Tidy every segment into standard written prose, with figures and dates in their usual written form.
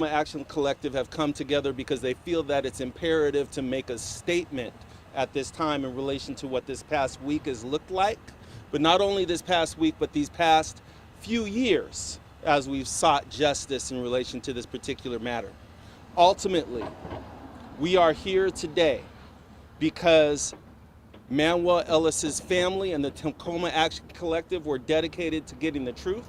Action Collective have come together because they feel that it's imperative to make a statement at this time in relation to what this past week has looked like, but not only this past week, but these past few years as we've sought justice in relation to this particular matter. Ultimately, we are here today because Manuel Ellis's family and the Tacoma Action Collective were dedicated to getting the truth,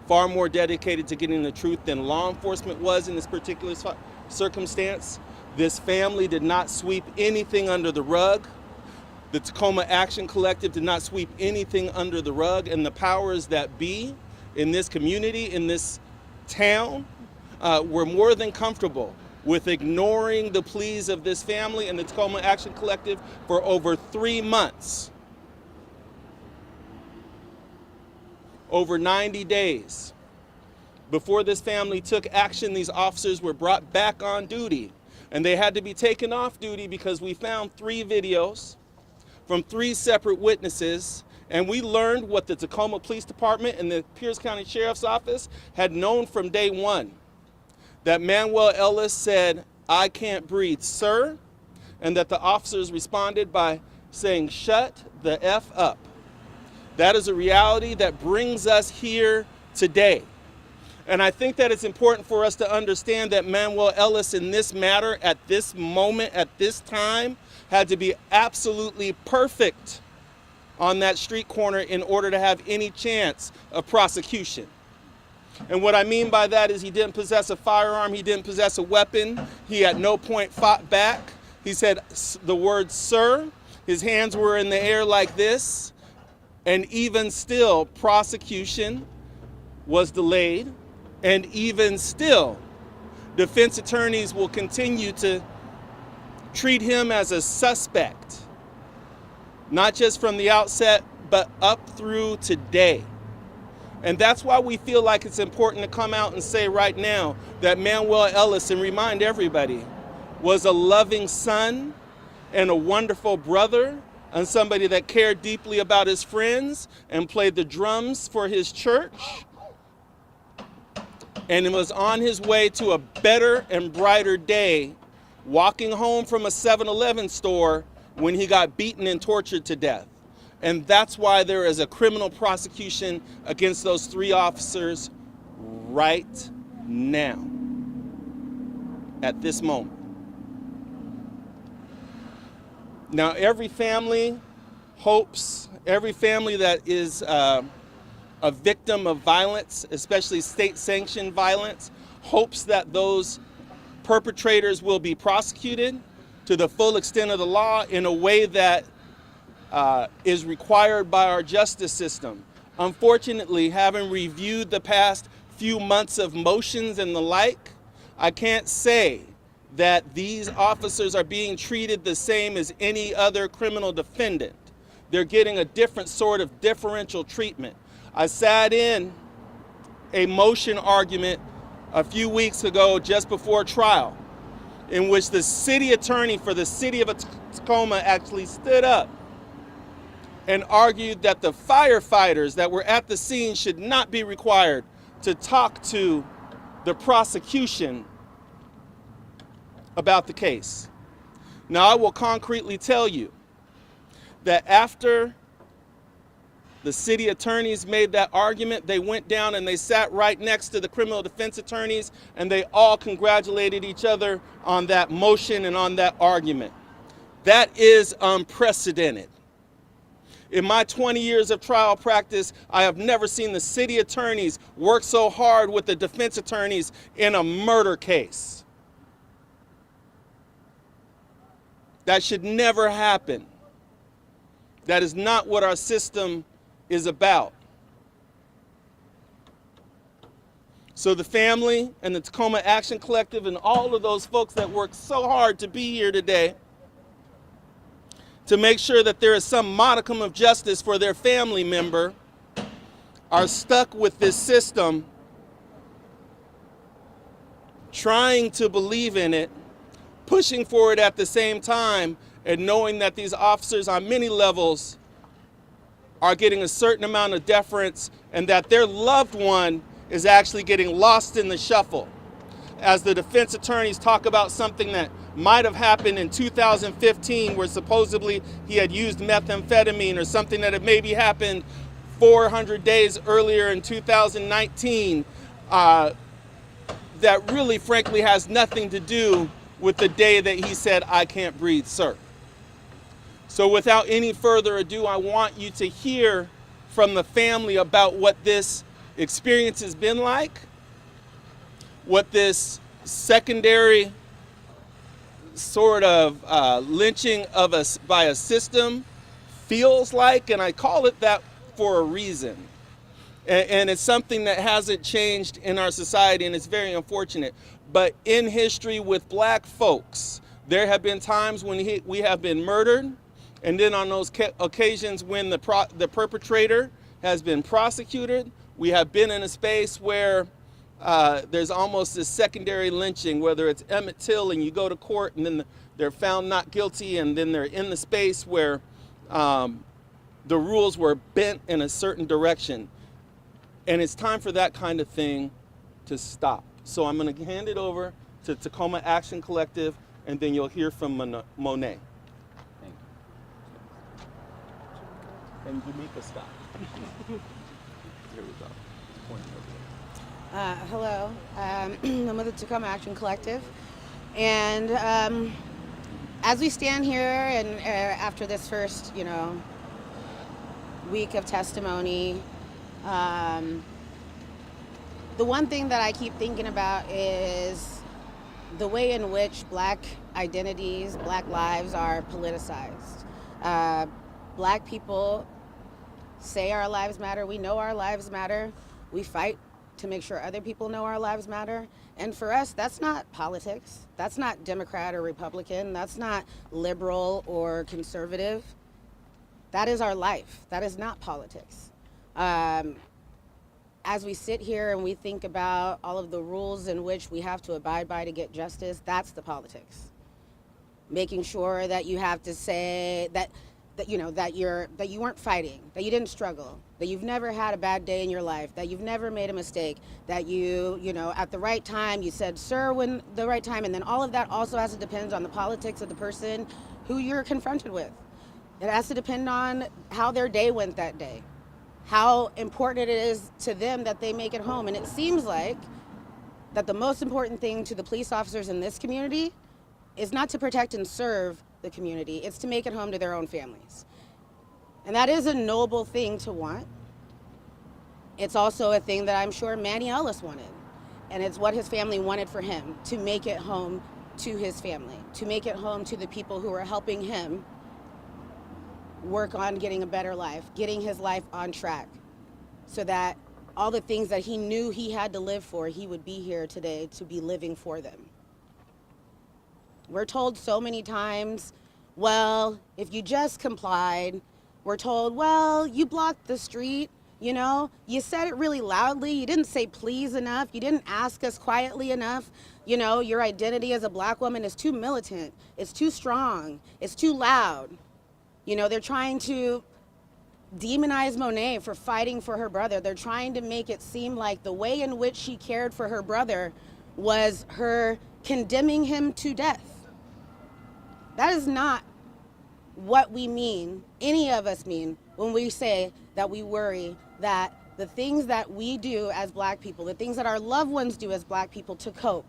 far more dedicated to getting the truth than law enforcement was in this particular circumstance. This family did not sweep anything under the rug. The Tacoma Action Collective did not sweep anything under the rug, and the powers that be in this community, in this town, were more than comfortable with ignoring the pleas of this family and the Tacoma Action Collective for over 3 months. Over 90 days. Before this family took action, these officers were brought back on duty, and they had to be taken off duty because we found 3 videos from 3 separate witnesses, and we learned what the Tacoma Police Department and the Pierce County Sheriff's Office had known from day one. That Manuel Ellis said, "I can't breathe, sir," and that the officers responded by saying, "Shut the F up." That is a reality that brings us here today. And I think that it's important for us to understand that Manuel Ellis in this matter, at this moment, at this time, had to be absolutely perfect on that street corner in order to have any chance of prosecution. And what I mean by that is he didn't possess a firearm, he didn't possess a weapon, he at no point fought back. He said the word "sir," his hands were in the air like this, and even still prosecution was delayed, and even still defense attorneys will continue to treat him as a suspect, not just from the outset, but up through today. And that's why we feel like it's important to come out and say right now that Manuel Ellis, and remind everybody, was a loving son and a wonderful brother and somebody that cared deeply about his friends and played the drums for his church. And was on his way to a better and brighter day, walking home from a 7-Eleven store when he got beaten and tortured to death. And that's why there is a criminal prosecution against those 3 officers right now, at this moment. Now, every family hopes, every family that is a victim of violence, especially state-sanctioned violence, hopes that those perpetrators will be prosecuted to the full extent of the law in a way that is required by our justice system. Unfortunately, having reviewed the past few months of motions and the like, I can't say that these officers are being treated the same as any other criminal defendant. They're getting a different sort of differential treatment. I sat in a motion argument a few weeks ago just before trial in which the city attorney for the city of Tacoma actually stood up and argued that the firefighters that were at the scene should not be required to talk to the prosecution about the case. Now, I will concretely tell you that after the city attorneys made that argument, they went down and they sat right next to the criminal defense attorneys, and they all congratulated each other on that motion and on that argument. That is unprecedented. In my 20 years of trial practice, I have never seen the city attorneys work so hard with the defense attorneys in a murder case. That should never happen. That is not what our system is about. So the family and the Tacoma Action Collective and all of those folks that worked so hard to be here today to make sure that there is some modicum of justice for their family member are stuck with this system, trying to believe in it, pushing for it at the same time, and knowing that these officers on many levels are getting a certain amount of deference and that their loved one is actually getting lost in the shuffle. as the defense attorneys talk about something that might have happened in 2015 where supposedly he had used methamphetamine, or something that had maybe happened 400 days earlier in 2019, that really frankly has nothing to do with the day that he said, "I can't breathe, sir." So without any further ado, I want you to hear from the family about what this experience has been like, what this secondary sort of lynching of us by a system feels like, and I call it that for a reason. And it's something that hasn't changed in our society, and it's very unfortunate. But in history with black folks, there have been times when we have been murdered, and then on those occasions when the perpetrator has been prosecuted, we have been in a space where there's almost this secondary lynching, whether it's Emmett Till and you go to court and then they're found not guilty, and then they're in the space where the rules were bent in a certain direction. And it's time for that kind of thing to stop. So I'm going to hand it over to Tacoma Action Collective, and then you'll hear from Monet. Thank you. And Jamaica stop. Here we go. Hello, I'm with the Tacoma Action Collective, and as we stand here and after this first, week of testimony, the one thing that I keep thinking about is the way in which black identities, black lives are politicized. Black people say our lives matter. We know our lives matter. We fight to make sure other people know our lives matter. And for us, that's not politics. That's not Democrat or Republican. That's not liberal or conservative. That is our life. That is not politics. As we sit here and we think about all of the rules in which we have to abide by to get justice, that's the politics. Making sure that you have to say that you weren't fighting, that you didn't struggle, that you've never had a bad day in your life, that you've never made a mistake, that you at the right time you said sir when the right time, and then all of that also has to depend on the politics of the person who you're confronted with. It has to depend on how their day went that day, how important it is to them that they make it home. And it seems like that the most important thing to the police officers in this community is not to protect and serve the community, it's to make it home to their own families. And that is a noble thing to want. It's also a thing that I'm sure Manuel Ellis wanted. And it's what his family wanted for him, to make it home to his family, to make it home to the people who are helping him work on getting a better life, getting his life on track, so that all the things that he knew he had to live for, he would be here today to be living for them. We're told so many times, well, if you just complied. We're told, well, you blocked the street, you said it really loudly, you didn't say please enough, you didn't ask us quietly enough, your identity as a black woman is too militant, it's too strong, it's too loud. They're trying to demonize Monet for fighting for her brother. They're trying to make it seem like the way in which she cared for her brother was her condemning him to death. That is not what we mean, any of us mean, when we say that we worry that the things that we do as black people, the things that our loved ones do as black people to cope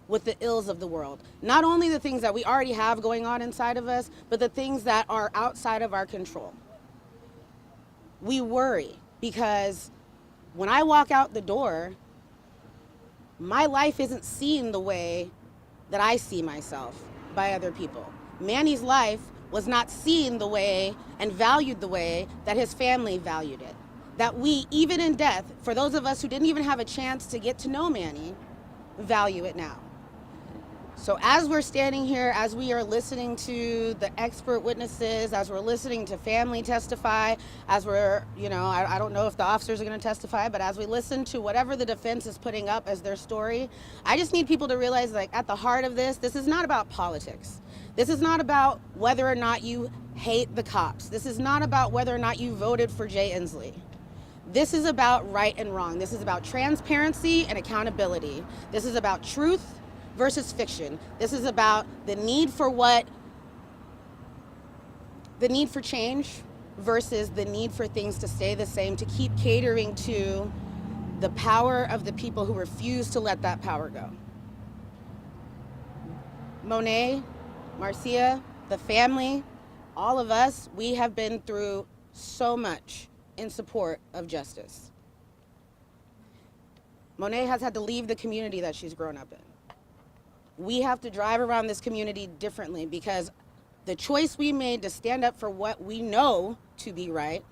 with the ills of the world, not only the things that we already have going on inside of us, but the things that are outside of our control. We worry because when I walk out the door, my life isn't seen the way that I see myself by other people. Manny's life was not seen the way and valued the way that his family valued it. That we, even in death, for those of us who didn't even have a chance to get to know Manny, value it now. So as we're standing here, as we are listening to the expert witnesses, as we're listening to family testify, as we're, I don't know if the officers are going to testify, but as we listen to whatever the defense is putting up as their story, I just need people to realize, at the heart of this is not about politics. This is not about whether or not you hate the cops. This is not about whether or not you voted for Jay Inslee. This is about right and wrong. This is about transparency and accountability. This is about truth versus fiction. This is about the need for change versus the need for things to stay the same, to keep catering to the power of the people who refuse to let that power go. Monet, Marcia, the family, all of us, we have been through so much in support of justice. Monet has had to leave the community that she's grown up in. We have to drive around this community differently because the choice we made to stand up for what we know to be right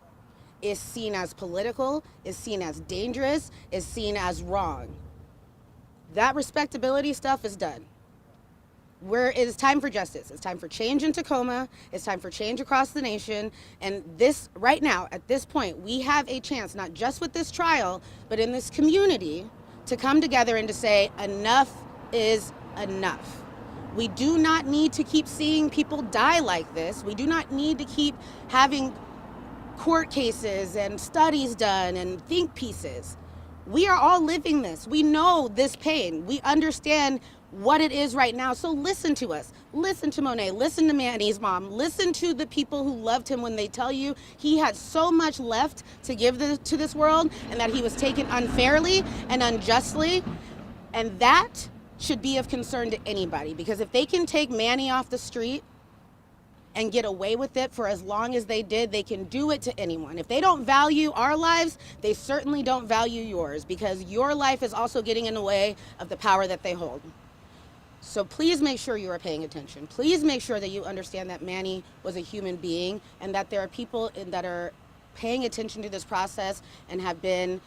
is seen as political, is seen as dangerous, is seen as wrong. That respectability stuff is done. It is time for justice. It's time for change in Tacoma. It's time for change across the nation. And this, right now, at this point, we have a chance, not just with this trial, but in this community, to come together and to say, enough is enough. We do not need to keep seeing people die like this. We do not need to keep having court cases and studies done and think pieces. We are all living this. We know this pain. We understand what it is right now. So listen to us. Listen to Monet. Listen to Manny's mom. Listen to the people who loved him when they tell you he had so much left to give to this world and that he was taken unfairly and unjustly. And that should be of concern to anybody, because if they can take Manny off the street and get away with it for as long as they did, they can do it to anyone. If they don't value our lives, they certainly don't value yours, because your life is also getting in the way of the power that they hold. So please make sure you are paying attention. Please make sure that you understand that Manny was a human being and that there are people that are paying attention to this process and have been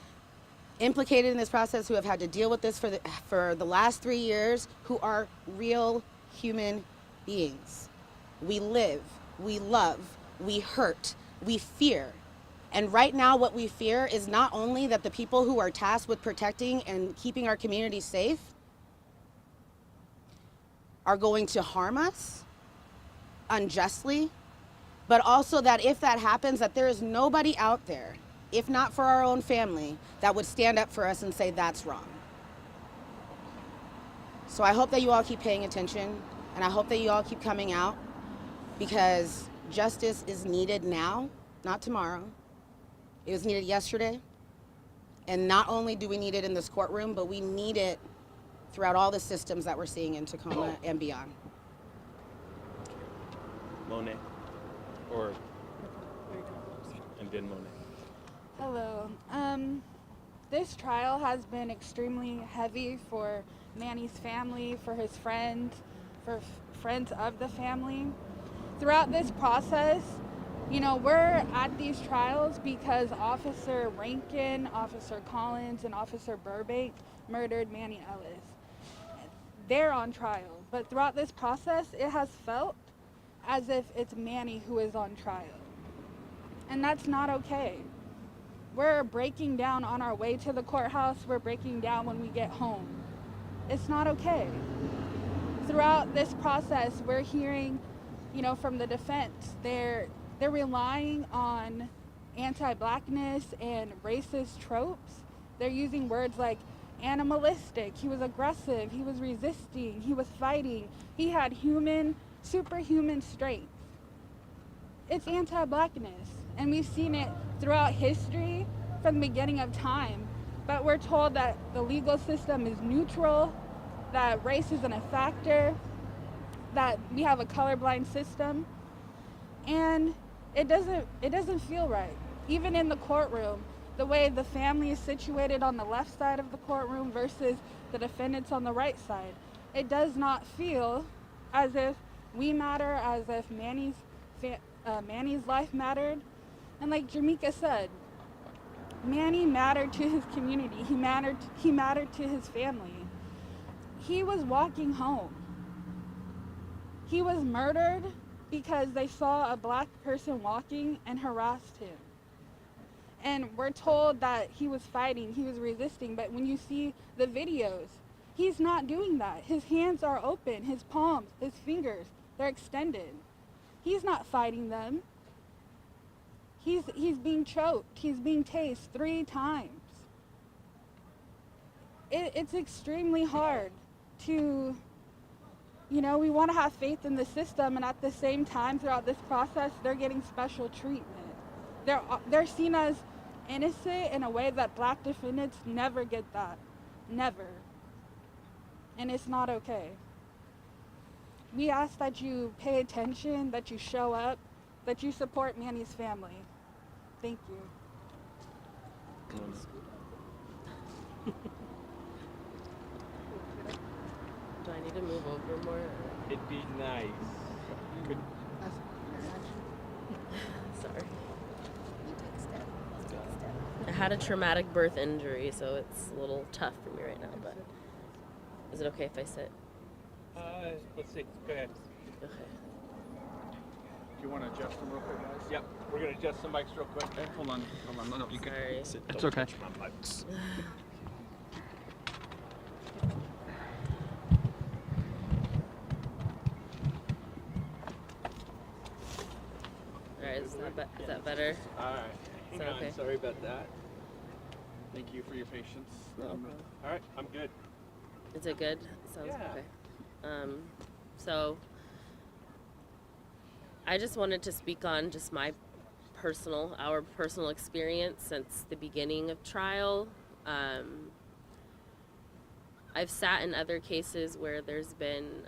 implicated in this process, who have had to deal with this for the last 3 years, who are real human beings. We live, we love, we hurt, we fear. And right now what we fear is not only that the people who are tasked with protecting and keeping our community safe are going to harm us unjustly, but also that if that happens, that there is nobody out there, if not for our own family, that would stand up for us and say that's wrong. So I hope that you all keep paying attention, and I hope that you all keep coming out, because justice is needed now, not tomorrow. It was needed yesterday. And not only do we need it in this courtroom, but we need it throughout all the systems that we're seeing in Tacoma and beyond. Monet, and then Monet. Hello. This trial has been extremely heavy for Manny's family, for his friends, for friends of the family. Throughout this process, we're at these trials because Officer Rankin, Officer Collins, and Officer Burbank murdered Manny Ellis. They're on trial, but throughout this process, it has felt as if it's Manny who is on trial. And that's not okay. We're breaking down on our way to the courthouse. We're breaking down when we get home. It's not okay. Throughout this process, we're hearing, from the defense, they're relying on anti-Blackness and racist tropes. They're using words like animalistic, he was aggressive, he was resisting, he was fighting, he had superhuman strength. It's anti-Blackness, and we've seen it throughout history from the beginning of time, but we're told that the legal system is neutral, that race isn't a factor, that we have a colorblind system, and it doesn't feel right. Even in the courtroom, the way the family is situated on the left side of the courtroom versus the defendants on the right side, it does not feel as if we matter, as if Manny's life mattered. And like Jamaica said, Manny mattered to his community. He mattered to his family. He was walking home. He was murdered because they saw a Black person walking and harassed him. And we're told that he was fighting, he was resisting, but when you see the videos, he's not doing that. His hands are open, his palms, his fingers, they're extended. He's not fighting them. He's being choked. He's being tased 3 times. It's extremely hard to, we want to have faith in the system, and at the same time, throughout this process, they're getting special treatment. They're seen as innocent in a way that Black defendants never get that. Never. And it's not okay. We ask that you pay attention, that you show up, that you support Manny's family. Thank you. Do I need to move over more? It'd be nice. Could, Sorry. I had a traumatic birth injury, so it's a little tough for me right now, but is it okay if I sit? let's see. Go ahead. Okay. Do you want to adjust them real quick, guys? Yep. We're gonna adjust the mics real quick. Hold on. No, you Sorry. can sit. It's okay. Alright, is that better? All right. Hang that on. okay? Sorry about that. Thank you for your patience. No problem. All right. I'm good. Is it good? Sounds Yeah. okay. So I just wanted to speak on just our personal experience since the beginning of trial. I've sat in other cases where there's been,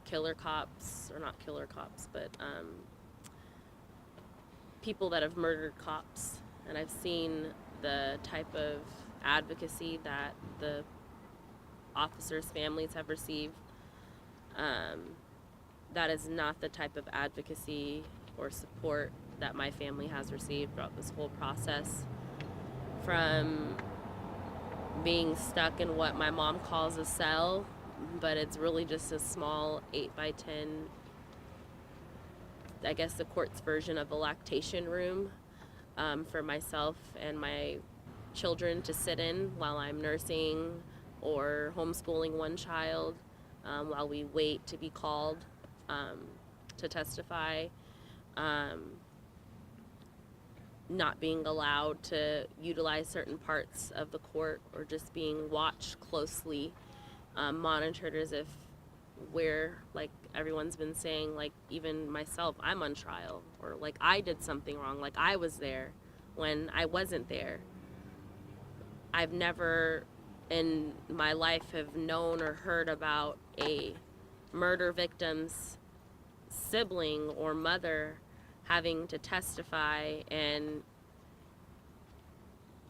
killer cops, or not killer cops, but people that have murdered cops. And I've seen the type of advocacy that the officers' families have received. That is not the type of advocacy or support that my family has received throughout this whole process. From being stuck in what my mom calls a cell, but it's really just a small 8x10, I guess the court's version of a lactation room, for myself and my children to sit in while I'm nursing or homeschooling one child, while we wait to be called to testify. Not being allowed to utilize certain parts of the court, or just being watched closely, monitored as if we're, like everyone's been saying, like even myself, I'm on trial, or like I did something wrong, like I was there when I wasn't there. I've never in my life have known or heard about a murder victim's sibling or mother having to testify and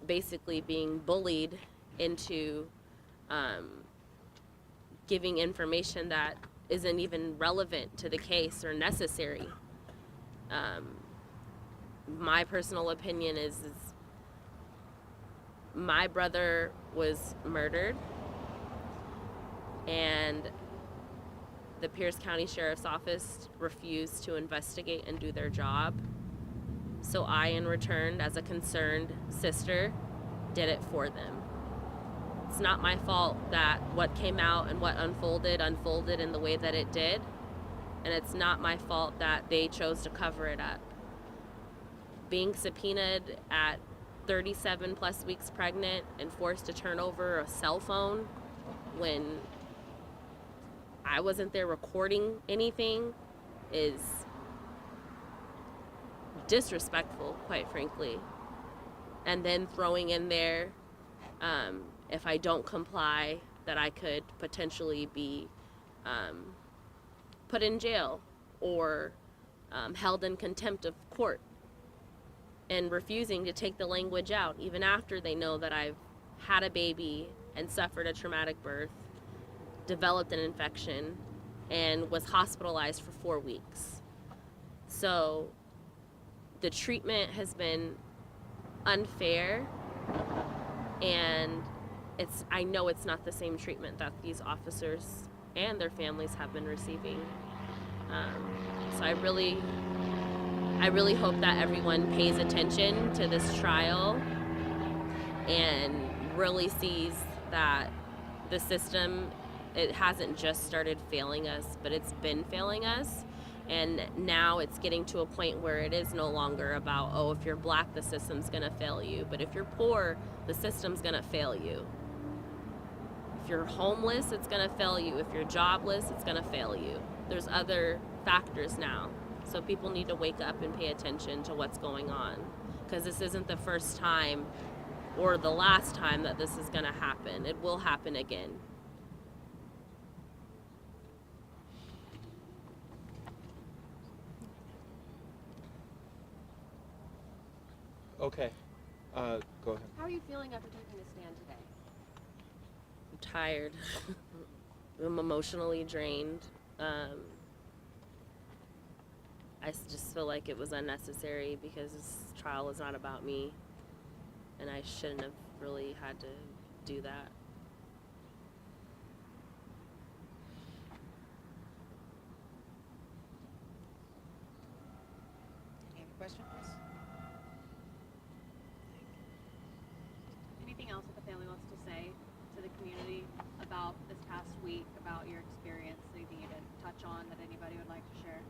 basically being bullied into giving information that isn't even relevant to the case or necessary. My personal opinion is my brother was murdered, and the Pierce County Sheriff's Office refused to investigate and do their job. So I, in return, as a concerned sister, did it for them. It's not my fault that what came out and what unfolded in the way that it did. And it's not my fault that they chose to cover it up. Being subpoenaed at 37 plus weeks pregnant and forced to turn over a cell phone when I wasn't there recording anything is disrespectful, quite frankly. And then throwing in there, if I don't comply, that I could potentially be put in jail or held in contempt of court, and refusing to take the language out even after they know that I've had a baby and suffered a traumatic birth, developed an infection, and was hospitalized for 4 weeks. So the treatment has been unfair, and I know it's not the same treatment that these officers and their families have been receiving. So I really hope that everyone pays attention to this trial and really sees that the system, it hasn't just started failing us, but it's been failing us. And now it's getting to a point where it is no longer about, oh, if you're black, the system's gonna fail you. But if you're poor, the system's gonna fail you. If you're homeless, it's gonna fail you. If you're jobless, it's gonna fail you. There's other factors now. So people need to wake up and pay attention to what's going on. Because this isn't the first time or the last time that this is gonna happen. It will happen again. Okay, go ahead. How are you feeling after taking a stand today? I'm tired. I'm emotionally drained. I just feel like it was unnecessary because this trial is not about me, and I shouldn't have really had to do that. Any other questions? Anything else that the family wants to say to the community about this past week, about your experience, anything you didn't touch on that anybody would like to share?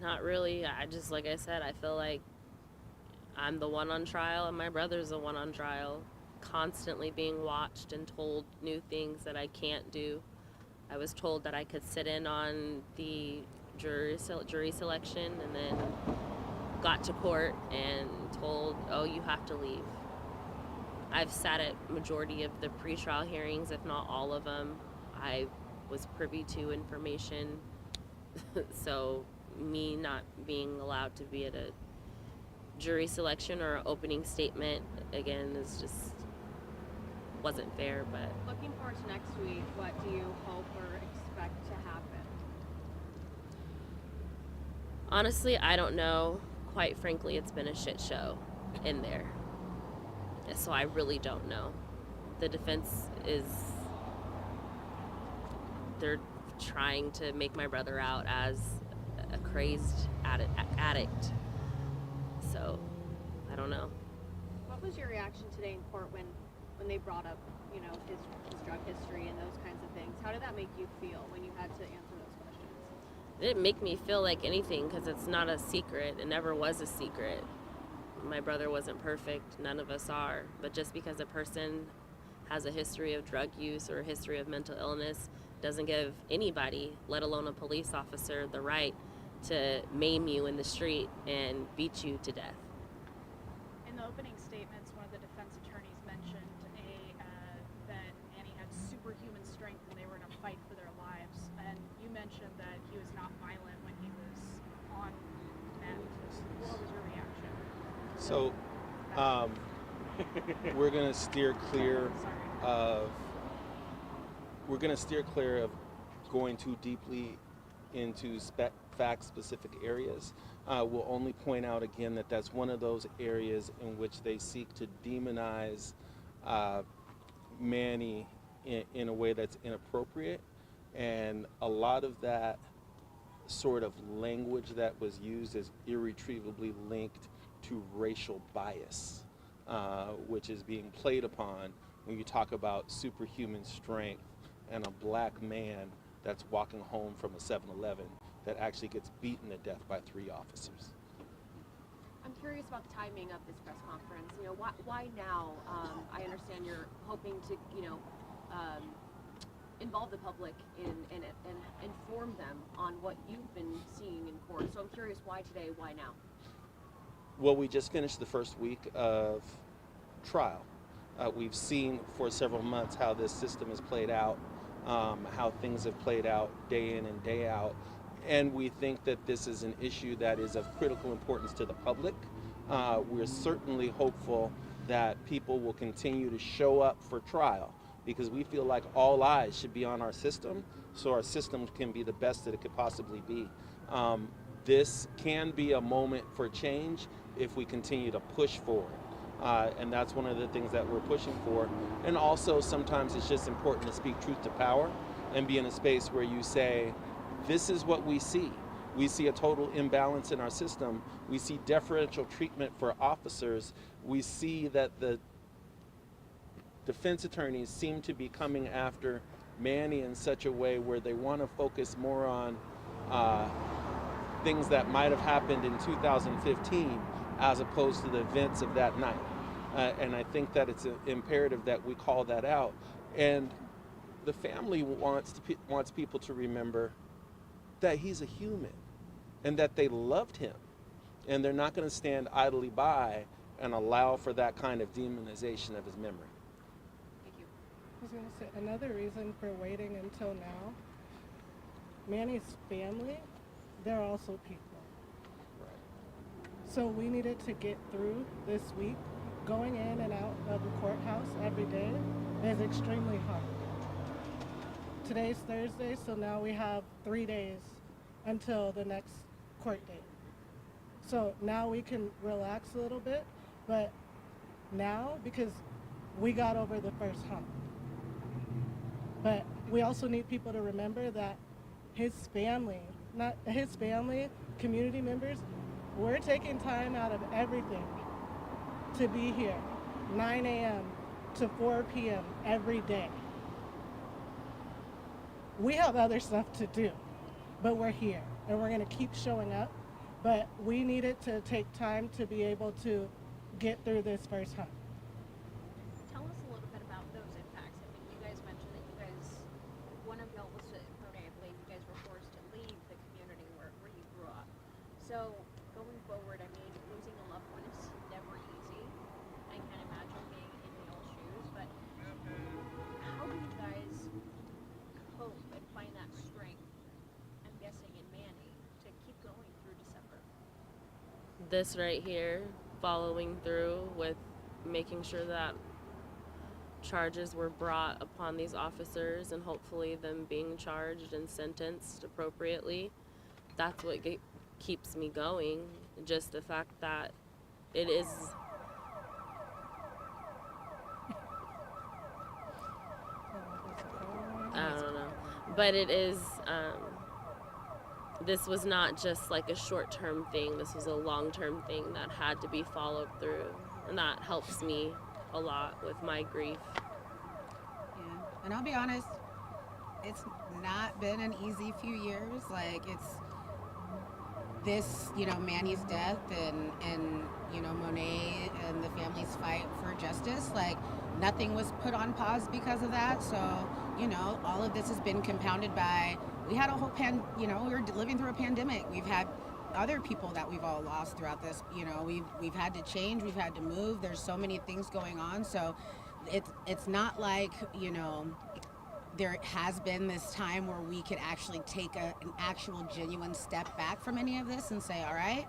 Not really. I just, like I said, I feel like I'm the one on trial and my brother's the one on trial, constantly being watched and told new things that I can't do. I was told that I could sit in on the jury selection, and then got to court and told, oh, you have to leave. I've sat at majority of the pretrial hearings, if not all of them. I was privy to information. So me not being allowed to be at a jury selection or opening statement, again, is just wasn't fair. But Looking forward to next week, what do you hope or expect to happen? honestly, I don't know. Quite frankly, it's been a shit show in there. So I really don't know. The defense is, they're trying to make my brother out as a crazed addict. So, I don't know. What was your reaction today in court when they brought up, you know, his drug history and those kinds of things? How did that make you feel when you had to answer those questions? It didn't make me feel like anything because it's not a secret. It never was a secret. My brother wasn't perfect. None of us are. But just because a person has a history of drug use or a history of mental illness doesn't give anybody, let alone a police officer, the right to maim you in the street and beat you to death. In the opening statements, one of the defense attorneys mentioned that Annie had superhuman strength and they were in a fight for their lives. And you mentioned that he was not violent when he was on meth. What was your reaction? So, we're gonna steer clear of going too deeply into fact-specific areas. We'll only point out again that that's one of those areas in which they seek to demonize Manny in a way that's inappropriate, and a lot of that sort of language that was used is irretrievably linked to racial bias, which is being played upon when you talk about superhuman strength and a black man that's walking home from a 7-Eleven that actually gets beaten to death by 3 officers. I'm curious about the timing of this press conference. You know, why now? I understand you're hoping to, you know, involve the public and inform them on what you've been seeing in court. So I'm curious, why today? Why now? Well, we just finished the first week of trial. We've seen for several months how this system has played out, how things have played out day in and day out. And we think that this is an issue that is of critical importance to the public. We're certainly hopeful that people will continue to show up for trial, because we feel like all eyes should be on our system so our system can be the best that it could possibly be. This can be a moment for change if we continue to push forward. And that's one of the things that we're pushing for. And also sometimes it's just important to speak truth to power and be in a space where you say, this is what we see. We see a total imbalance in our system. We see deferential treatment for officers. We see that the defense attorneys seem to be coming after Manny in such a way where they want to focus more on things that might have happened in 2015 as opposed to the events of that night. And I think that it's imperative that we call that out. And the family wants people to remember that he's a human and that they loved him. And they're not going to stand idly by and allow for that kind of demonization of his memory. Thank you. I was going to say another reason for waiting until now, Manny's family, they're also people. Right. So we needed to get through this week. Going in and out of the courthouse every day is extremely hard. Today's Thursday, so now we have 3 days until the next court date. So now we can relax a little bit, but now, because we got over the first hump. But we also need people to remember that his family, community members, we're taking time out of everything to be here 9 a.m. to 4 p.m. every day. We have other stuff to do, but we're here and we're going to keep showing up. But we needed to take time to be able to get through this first hump. Tell us a little bit about those impacts. I mean, you guys mentioned that you guys, one of y'all was Monet, I believe you guys were forced to leave the community where you grew up. So going forward, I mean, losing a loved one is never easy. I can't imagine being in y'all's shoes, but how do you guys cope and find that strength, I'm guessing in Manny, to keep going through December? This right here, following through with making sure that charges were brought upon these officers and hopefully them being charged and sentenced appropriately, that's what keeps me going. Just the fact that it is I don't know, but it is this was not just like a short-term thing. This was a long-term thing that had to be followed through, and that helps me a lot with my grief. Yeah, and I'll be honest, it's not been an easy few years. Like, it's this, Manny's death and Monet and the family's fight for justice. Like, nothing was put on pause because of that. So, all of this has been compounded by, we had a whole we were living through a pandemic. We've had other people that we've all lost throughout this. We've had to change, we've had to move. There's so many things going on. So it's not like, there has been this time where we could actually take an actual genuine step back from any of this and say, all right,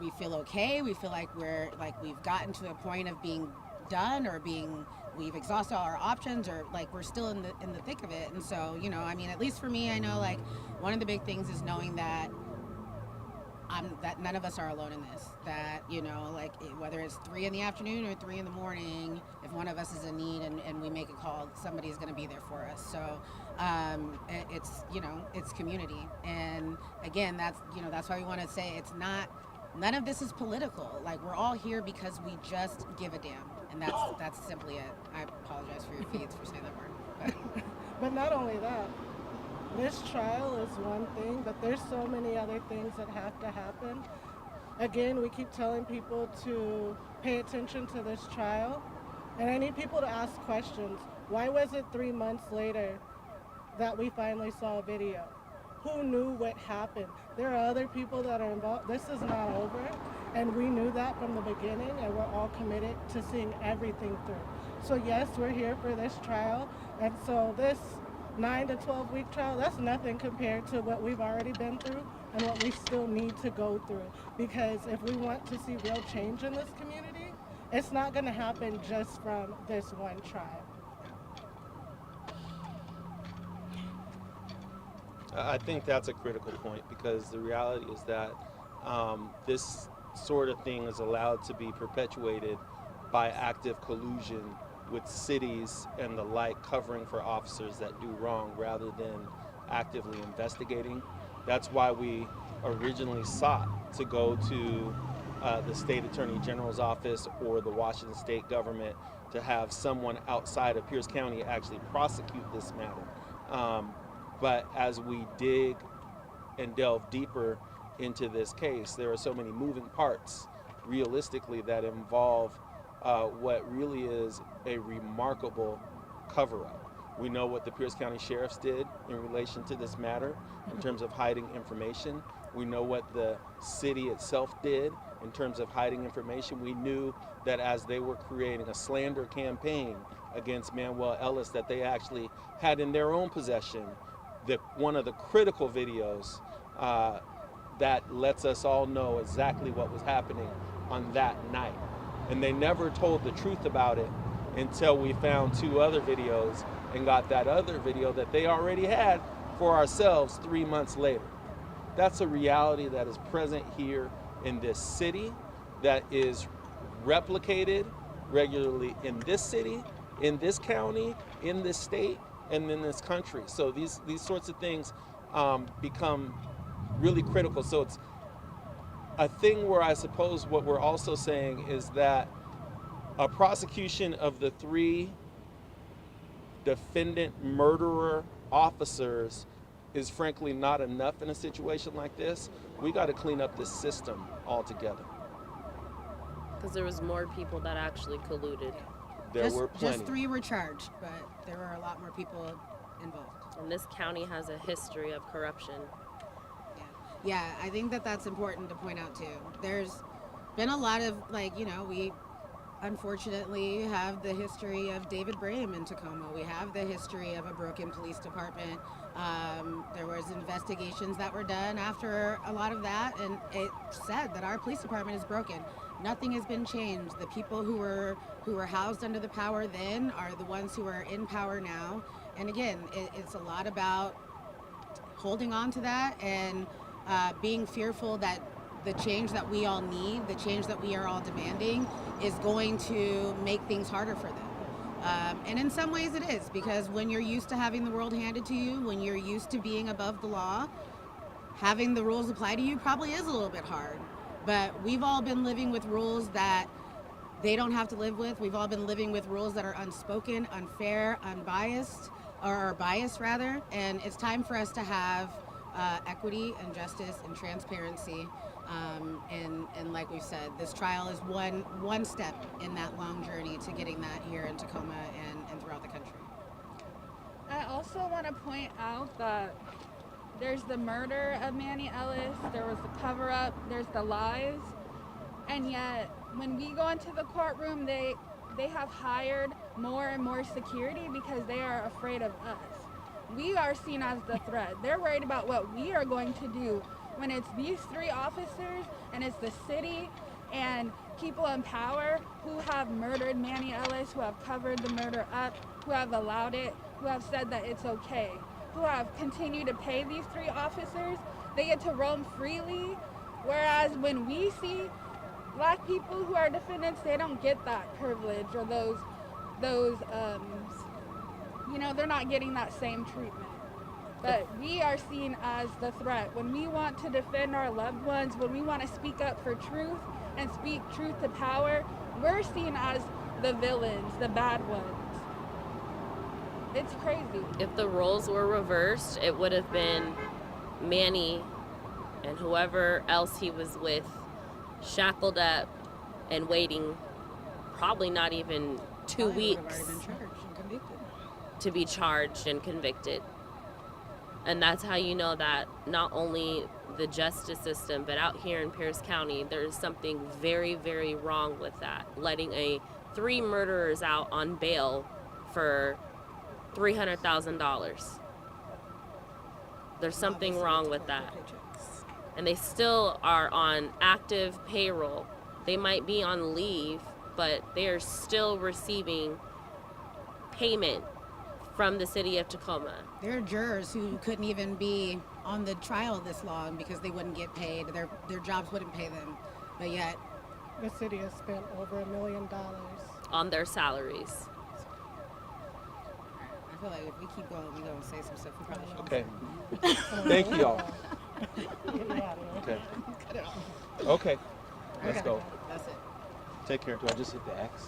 we feel okay. We feel like we've gotten to a point of being done or we've exhausted all our options, or like we're still in the thick of it. And so, at least for me, I know like one of the big things is knowing that that none of us are alone in this. That, whether it's 3 in the afternoon or 3 in the morning, if one of us is in need and we make a call, somebody's going to be there for us. So it's community. And again, that's why we want to say none of this is political. Like, we're all here because we just give a damn. And that's simply it. I apologize for your feeds for saying that word. But not only that, this trial is one thing, but there's so many other things that have to happen. Again, we keep telling people to pay attention to this trial, and I need people to ask questions. Why was it 3 months later that we finally saw a video? Who knew what happened? There are other people that are involved. This is not over, and we knew that from the beginning, and we're all committed to seeing everything through. So yes, we're here for this trial, and so this 9 to 12 week trial, that's nothing compared to what we've already been through and what we still need to go through. Because if we want to see real change in this community, it's not going to happen just from this one trial. I think that's a critical point, because the reality is that this sort of thing is allowed to be perpetuated by active collusion with cities and the like covering for officers that do wrong rather than actively investigating. That's why we originally sought to go to the State Attorney General's office or the Washington State government to have someone outside of Pierce County actually prosecute this matter, But as we dig and delve deeper into this case, there are so many moving parts, realistically, that involve what really is a remarkable cover-up. We know what the Pierce County Sheriffs did in relation to this matter in terms of hiding information. We know what the city itself did in terms of hiding information. We knew that as they were creating a slander campaign against Manuel Ellis, that they actually had in their own possession one of the critical videos that lets us all know exactly what was happening on that night. And they never told the truth about it until we found 2 other videos and got that other video that they already had for ourselves 3 months later. That's a reality that is present here in this city, that is replicated regularly in this city, in this county, in this state, and in this country. So these sorts of things become really critical. So it's a thing where I suppose what we're also saying is that a prosecution of the 3 defendant murderer officers is frankly not enough in a situation like this. We got to clean up this system altogether. Because there was more people that actually colluded. There were plenty. Just 3 were charged, but there were a lot more people involved. And this county has a history of corruption. Yeah, I think that that's important to point out too. There's been a lot of, we unfortunately have the history of David Braham in Tacoma. We have the history of a broken police department. There was investigations that were done after a lot of that, and it said that our police department is broken. Nothing has been changed. The people who were housed under the power then are the ones who are in power now. And again, it's a lot about holding on to that and being fearful that the change that we all need, the change that we are all demanding, is going to make things harder for them. And in some ways it is, because when you're used to having the world handed to you, when you're used to being above the law, having the rules apply to you probably is a little bit hard. But we've all been living with rules that they don't have to live with. We've all been living with rules that are unspoken, unfair, unbiased, or biased rather. And it's time for us to have equity and justice and transparency. And like we've said, this trial is one step in that long journey to getting that here in Tacoma and throughout the country. I also want to point out that there's the murder of Manny Ellis, there was the cover-up, there's the lies, and yet when we go into the courtroom, they have hired more and more security because they are afraid of us. We are seen as the threat. They're worried about what we are going to do when it's these 3 officers and it's the city and people in power who have murdered Manny Ellis, who have covered the murder up, who have allowed it, who have said that it's okay, who have continued to pay these 3 officers. They get to roam freely, whereas when we see Black people who are defendants, they don't get that privilege or those they're not getting that same treatment. But we are seen as the threat. When we want to defend our loved ones, when we want to speak up for truth and speak truth to power, we're seen as the villains, the bad ones. It's crazy. If the roles were reversed, it would have been Manny and whoever else he was with shackled up and waiting probably not even 2 weeks to be charged and convicted. And that's how you know that not only the justice system, but out here in Pierce County, there's something very, very wrong with that. Letting 3 murderers out on bail for $300,000. There's something wrong with that. And they still are on active payroll. They might be on leave, but they are still receiving payment from the city of Tacoma. There are jurors who couldn't even be on the trial this long because they wouldn't get paid. Their jobs wouldn't pay them. But yet, The city has spent over $1 million. On their salaries. I feel like if we keep going, we're going to say some stuff we probably shouldn't. Okay. Thank you all. Yeah, Okay. Okay. Let's go. That's it. Take care. Do I just hit the X?